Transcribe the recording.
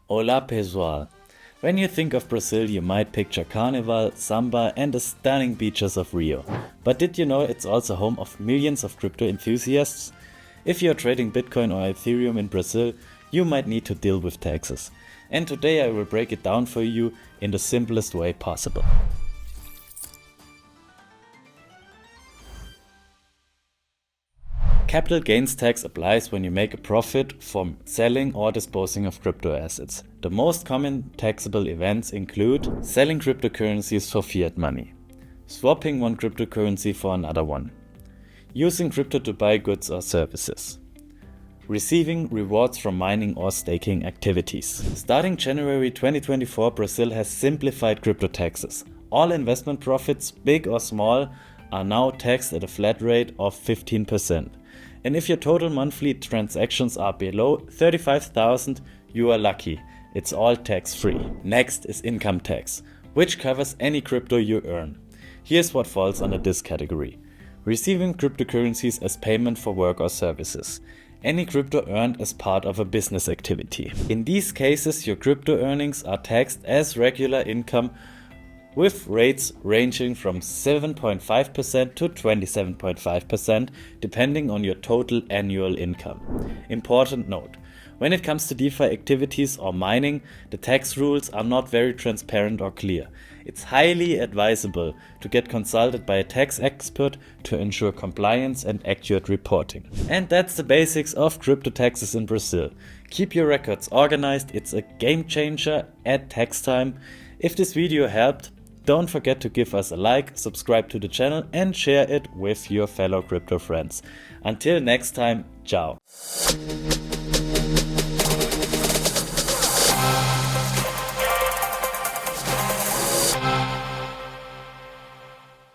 Olá pessoal! When you think of Brazil, you might picture carnival, samba and the stunning beaches of Rio. But did you know it's also home of millions of crypto enthusiasts? If you're trading Bitcoin or Ethereum in Brazil, you might need to deal with taxes. And today I will break it down for you in the simplest way possible. Capital gains tax applies when you make a profit from selling or disposing of crypto assets. The most common taxable events include selling cryptocurrencies for fiat money, swapping one cryptocurrency for another one, using crypto to buy goods or services, receiving rewards from mining or staking activities. Starting January 2024, Brazil has simplified crypto taxes. All investment profits, big or small, are now taxed at a flat rate of 15%. And if your total monthly transactions are below 35,000, you are lucky. It's all tax-free. Next is income tax, which covers any crypto you earn. Here's what falls under this category. Receiving cryptocurrencies as payment for work or services. Any crypto earned as part of a business activity. In these cases, your crypto earnings are taxed as regular income, with rates ranging from 7.5% to 27.5% depending on your total annual income. Important note: when it comes to DeFi activities or mining, the tax rules are not very transparent or clear. It's highly advisable to get consulted by a tax expert to ensure compliance and accurate reporting. And that's the basics of crypto taxes in Brazil. Keep your records organized, it's a game changer at tax time. If this video helped, don't forget to give us a like, subscribe to the channel and share it with your fellow crypto friends. Until next time, ciao.